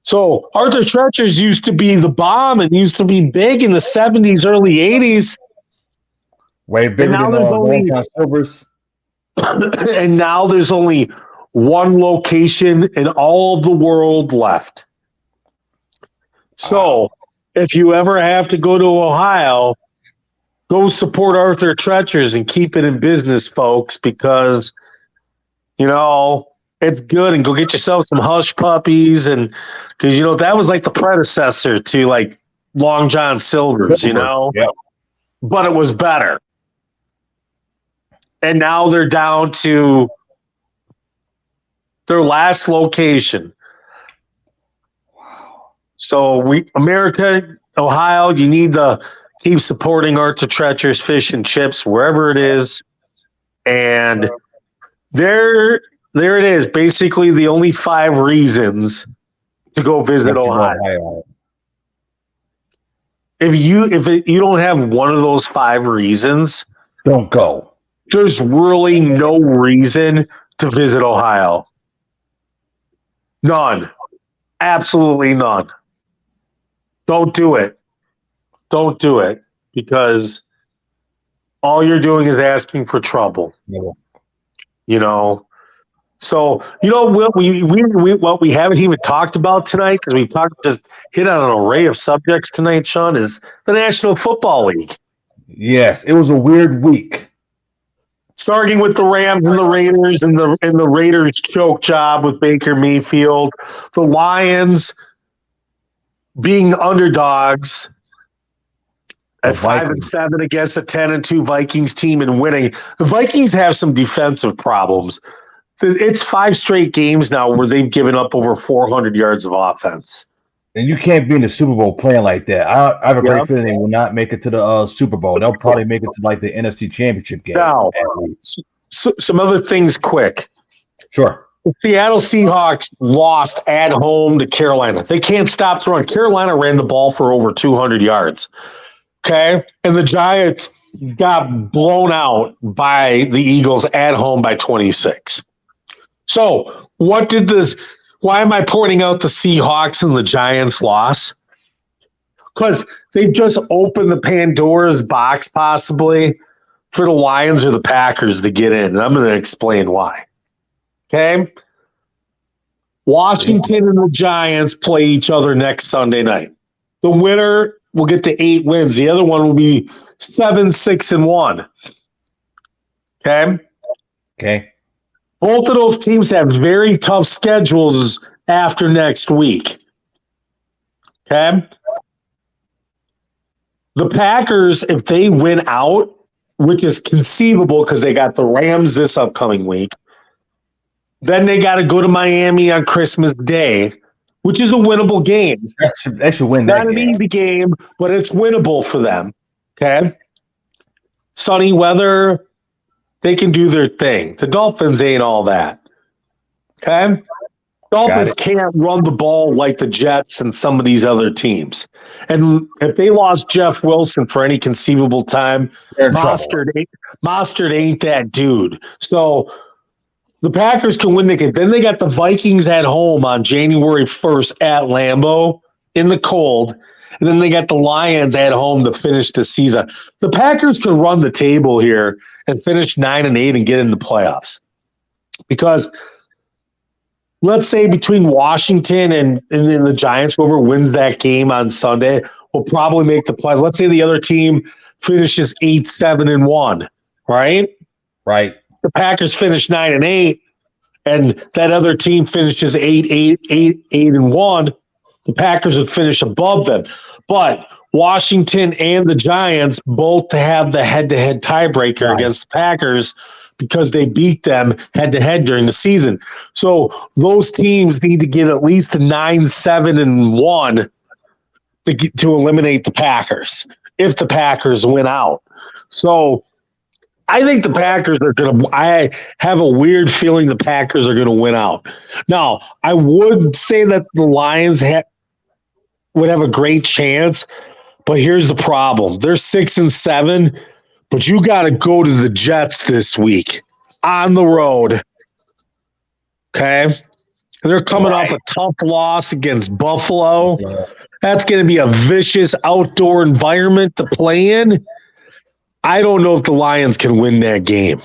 B: So Arthur Treacher's used to be the bomb and used to be big in the 70s, early 80s.
A: Way bigger than the Silvers.
B: And now there's only one location in all of the world left. So if you ever have to go to Ohio, go support Arthur Treacher's and keep it in business, folks, because, it's good. And go get yourself some hush puppies. And because, that was like the predecessor to like Long John Silver's,
A: Yep.
B: But it was better. And now they're down to their last location.
A: Wow.
B: So America, Ohio, you need to keep supporting Arthur Treacher's Fish and Chips wherever it is. And there it is. Basically the only 5 reasons to go visit Ohio. If you don't have one of those 5 reasons,
A: don't go.
B: There's really no reason to visit Ohio. None. Absolutely none. Don't do it. Don't do it, because all you're doing is asking for trouble.
A: Yeah.
B: So what we haven't even talked about tonight, because we just hit on an array of subjects tonight, Sean, is the National Football League.
A: Yes, it was a weird week.
B: Starting with the Rams and the Raiders, and the Raiders choke job with Baker Mayfield, the Lions being underdogs at 5-7 against a 10-2 Vikings team and winning. The Vikings have some defensive problems. It's 5 straight games now where they've given up over 400 yards of offense.
A: And you can't be in the Super Bowl playing like that. I have a great feeling they will not make it to the Super Bowl. They'll probably make it to like the NFC Championship game.
B: Now, some other things quick.
A: Sure.
B: The Seattle Seahawks lost at home to Carolina. They can't stop the run. Carolina ran the ball for over 200 yards. Okay? And the Giants got blown out by the Eagles at home by 26. So, why am I pointing out the Seahawks and the Giants loss? Because they've just opened the Pandora's box possibly for the Lions or the Packers to get in. And I'm going to explain why. Okay? Washington and the Giants play each other next Sunday night. The winner will get to 8 wins. The other one will be 7-6-1. Okay?
A: Okay.
B: Both of those teams have very tough schedules after next week. Okay? The Packers, if they win out, which is conceivable because they got the Rams this upcoming week, then they got to go to Miami on Christmas Day, which is a winnable game.
A: They should win that game.
B: Not an easy game, but it's winnable for them. Okay? Sunny weather, they can do their thing. The Dolphins ain't all that. Okay? Dolphins can't run the ball like the Jets and some of these other teams. And if they lost Jeff Wilson for any conceivable time, Mostert ain't that dude. So the Packers can win the game. Then they got the Vikings at home on January 1st at Lambeau in the cold. And then they got the Lions at home to finish the season. The Packers can run the table here and finish 9-8 and get in the playoffs. Because let's say between Washington and the Giants, whoever wins that game on Sunday will probably make the playoffs. Let's say the other team finishes 8-7-1, right?
A: Right.
B: The Packers finish 9-8, and that other team finishes 8-1, the Packers would finish above them. But Washington and the Giants both have the head-to-head tiebreaker against the Packers because they beat them head-to-head during the season. So those teams need to get at least a 9-7-1 to eliminate the Packers if the Packers win out. So I think the Packers are going to – I have a weird feeling the Packers are going to win out. Now, I would say that the Lions would have a great chance, but here's the problem. They're 6-7, but you got to go to the Jets this week on the road. Okay? They're coming off a tough loss against Buffalo. That's going to be a vicious outdoor environment to play in. I don't know if the Lions can win that game.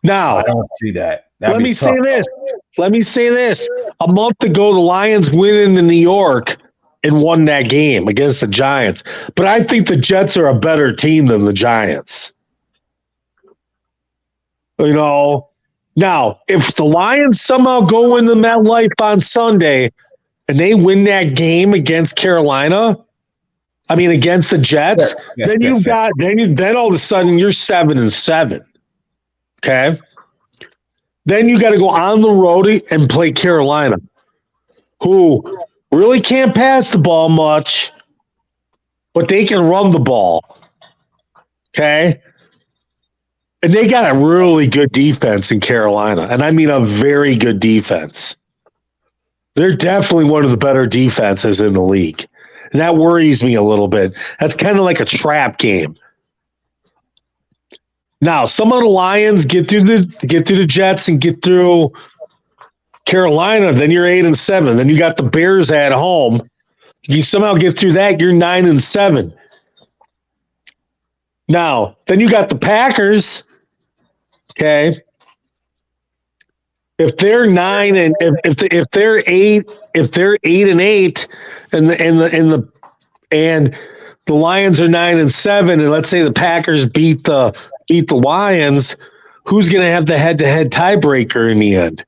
B: Now,
A: I don't see that.
B: Let me say this. A month ago, the Lions went into New York and won that game against the Giants. But I think the Jets are a better team than the Giants. You know, now, if the Lions somehow go into MetLife on Sunday and they win that game against against the Jets, then all of a sudden you're 7-7. Okay? Then you got to go on the road and play Carolina, who really can't pass the ball much, but they can run the ball. Okay? And they got a really good defense in Carolina, and I mean a very good defense. They're definitely one of the better defenses in the league. And that worries me a little bit. That's kind of like a trap game. Now, some of the Lions get through the Jets and get through Carolina, then you're 8-7. Then you got the Bears at home. You somehow get through that, you're 9-7. Now, then you got the Packers. Okay. If they're 9 and if they're 8-8 and the Lions are 9-7, and let's say the Packers beat the Lions, who's going to have the head-to-head tiebreaker in the end?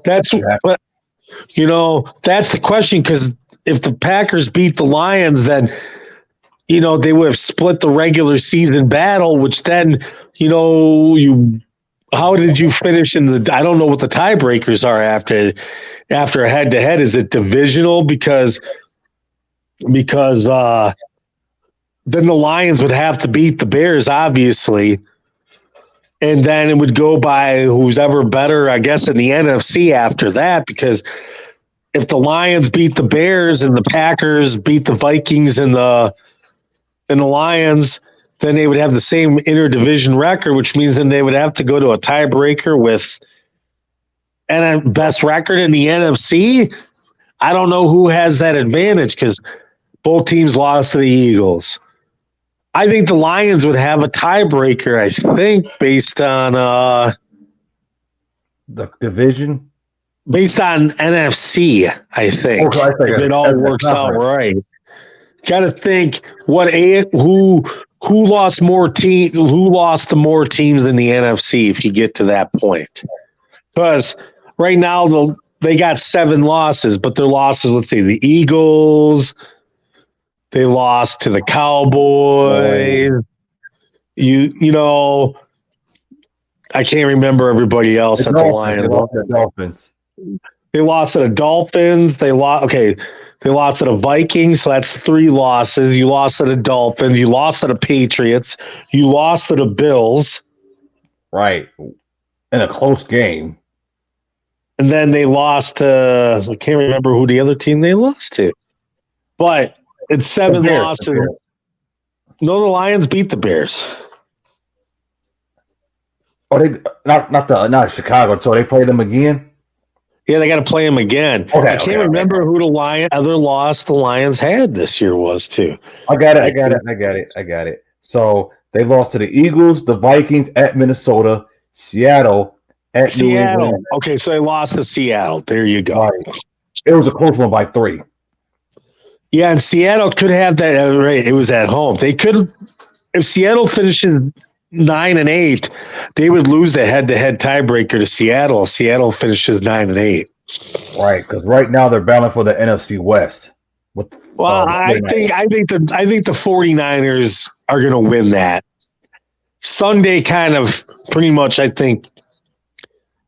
B: That's the question, because if the Packers beat the Lions, then they would have split the regular season battle, which then how did you finish in the? I don't know what the tiebreakers are after a head-to-head. Is it divisional? Because then the Lions would have to beat the Bears, obviously, and then it would go by who's ever better, I guess, in the NFC after that. Because if the Lions beat the Bears and the Packers beat the Vikings and the Lions, then they would have the same interdivision record, which means then they would have to go to a tiebreaker with a best record in the NFC. I don't know who has that advantage because both teams lost to the Eagles. I think the Lions would have a tiebreaker, I think, based on
A: the division.
B: Based on NFC, I think. If it all works out right. Got to think who lost the more teams in the NFC if you get to that point. Because right now they got 7 losses, but their losses, let's say the Eagles, they lost to the Cowboys. I can't remember everybody else at the Lions.
A: They lost to the Dolphins.
B: They lost to the Dolphins. They lost to the Vikings, so that's 3 losses. You lost to the Dolphins. You lost to the Patriots. You lost to the Bills.
A: Right. In a close game.
B: And then they lost to – I can't remember who the other team they lost to. But it's 7 losses. No, the Lions beat the Bears.
A: Oh, they not Chicago. So they play them again?
B: Yeah, they got to play them again.
A: Okay,
B: I can't remember who the other loss the Lions had this year was too.
A: I got it. So they lost to the Eagles, the Vikings at Minnesota, Seattle at New England.
B: Okay, so they lost to Seattle. There you go.
A: Right. It was a close one by 3.
B: Yeah, and Seattle could have that. Right, it was at home. They could, if Seattle finishes 9-8, they would lose the head-to-head tiebreaker to Seattle. Seattle finishes 9-8.
A: Right, because right now they're battling for the NFC West.
B: Well, I think the 49ers are going to win that. Sunday kind of pretty much, I think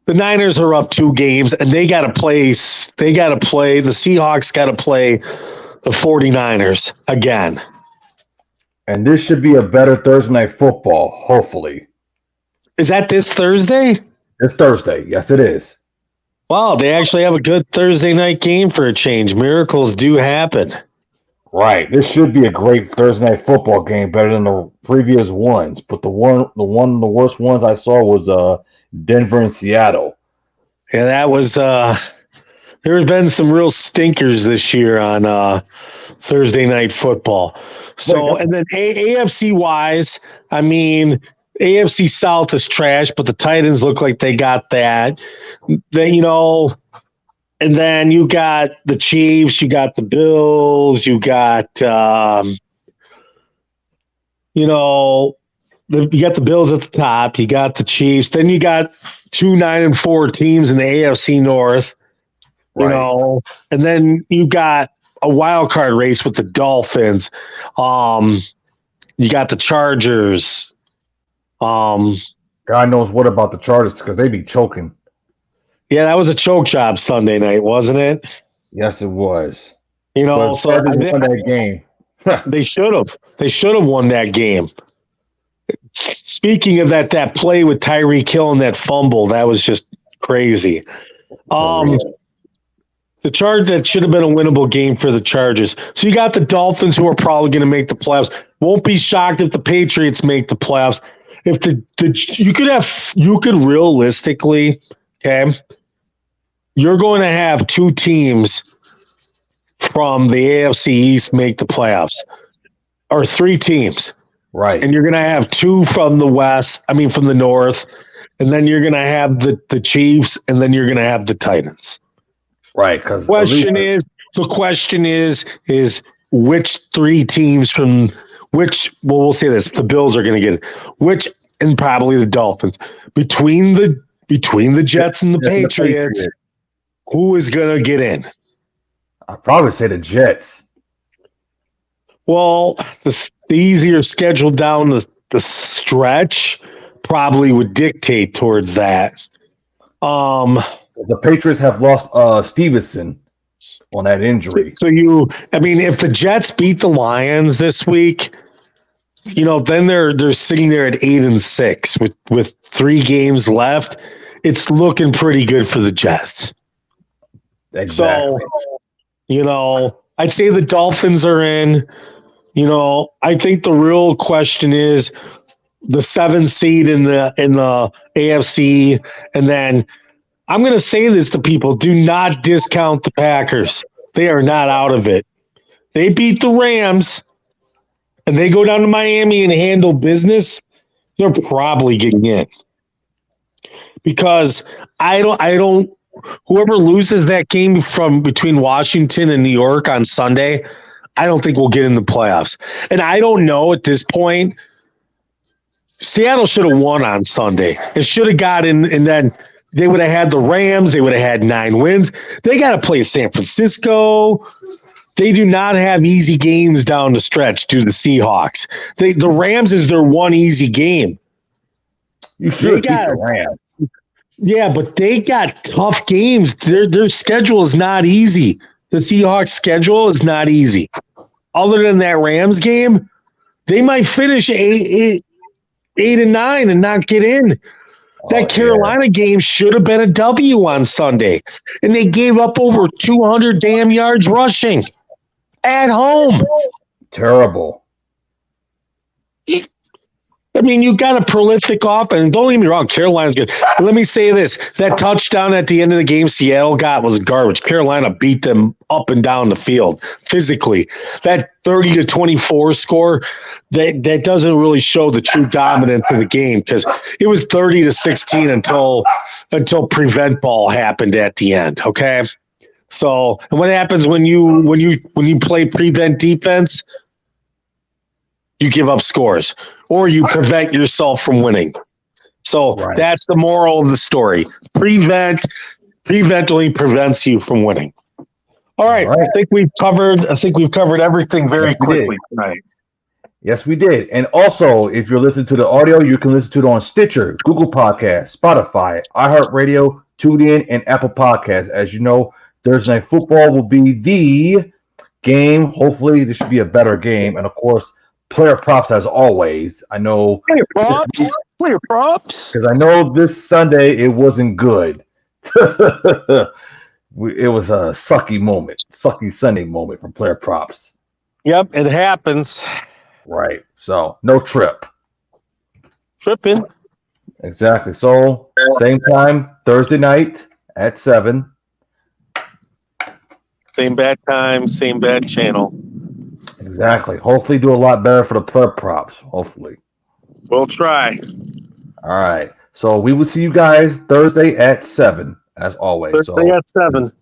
B: the Niners are up 2 games and they got to play, the Seahawks got to play the 49ers again.
A: And this should be a better Thursday night football, hopefully.
B: Is that this Thursday?
A: It's Thursday. Yes, it is.
B: Wow, they actually have a good Thursday night game for a change. Miracles do happen.
A: Right. This should be a great Thursday night football game, better than the previous ones. But the worst ones I saw was Denver and Seattle.
B: Yeah, that was there have been some real stinkers this year on Thursday night football. So, and then AFC wise, I mean, AFC South is trash, but the Titans look like they got that. And then you got the Chiefs, you got the Bills, you got you got the Bills at the top, you got the Chiefs, then you got 2 9-4 teams in the AFC North,
A: right.
B: And then you got a wild card race with the Dolphins. You got the Chargers.
A: God knows what about the Chargers because they be choking.
B: Yeah, that was a choke job Sunday night, wasn't it?
A: Yes, it was.
B: So
A: Chargers won that game.
B: They should have. They should have won that game. Speaking of that play with Tyreek Hill and that fumble, that was just crazy. The charge that should have been a winnable game for the Chargers. So you got the Dolphins who are probably going to make the playoffs. Won't be shocked if the Patriots make the playoffs. If you could realistically, okay, you're going to have 2 teams from the AFC East make the playoffs, or 3 teams.
A: Right.
B: And you're going to have 2 from from the North, and then you're going to have the Chiefs, and then you're going to have the Titans.
A: Right. Because
B: the question is which 3 teams from which? Well, we'll say this: the Bills are going to get it. Which, and probably the Dolphins, between the Jets and the Patriots, who is going to get in?
A: I'd probably say the Jets.
B: Well, the easier schedule down the stretch probably would dictate towards that.
A: The Patriots have lost Stevenson on that injury.
B: So if the Jets beat the Lions this week, then they're sitting there at 8-6 with 3 games left. It's looking pretty good for the Jets.
A: Exactly.
B: So, I'd say the Dolphins are in. I think the real question is the 7th seed in the AFC, and then I'm going to say this to people: do not discount the Packers. They are not out of it. They beat the Rams, and they go down to Miami and handle business. They're probably getting in because I don't. Whoever loses that game between Washington and New York on Sunday, I don't think we'll get in the playoffs. And I don't know at this point. Seattle should have won on Sunday. It should have got in, and then they would have had the Rams. They would have had 9 wins. They got to play San Francisco. They do not have easy games down the stretch due to the Seahawks. The Rams is their one easy game.
A: You should beat the Rams.
B: Yeah, but they got tough games. Their schedule is not easy. The Seahawks schedule is not easy. Other than that Rams game, they might finish 8-9 and not get in. That Carolina game should have been a W on Sunday, and they gave up over 200 damn yards rushing at home.
A: Terrible.
B: I mean, you got a prolific offense. Don't get me wrong, Carolina's good. But let me say this. That touchdown at the end of the game Seattle got was garbage. Carolina beat them up and down the field physically. That 30-24 score, that doesn't really show the true dominance of the game because it was 30-16 until prevent ball happened at the end, okay? So, and what happens when you play prevent defense? you give up scores or you prevent yourself from winning. So that's the moral of the story. Preventing prevents you from winning. All right. I think we've covered everything very quickly tonight.
A: Yes, we did. And also, if you're listening to the audio, you can listen to it on Stitcher, Google Podcasts, Spotify, iHeartRadio, TuneIn, and Apple Podcasts. As you know, Thursday Night Football will be the game. Hopefully, this should be a better game. And, of course, player props as always. I know.
B: Player props.
A: Because I know this Sunday it wasn't good. It was a sucky Sunday moment for player props.
B: Yep, it happens.
A: Right. So, no trip.
B: Tripping.
A: Exactly. So, same time, Thursday night at 7.
B: Same bad time, same bad channel.
A: Exactly. Hopefully do a lot better for the player props. Hopefully.
B: We'll try.
A: All right. So, we will see you guys Thursday at 7, as always.
B: Thursday at 7.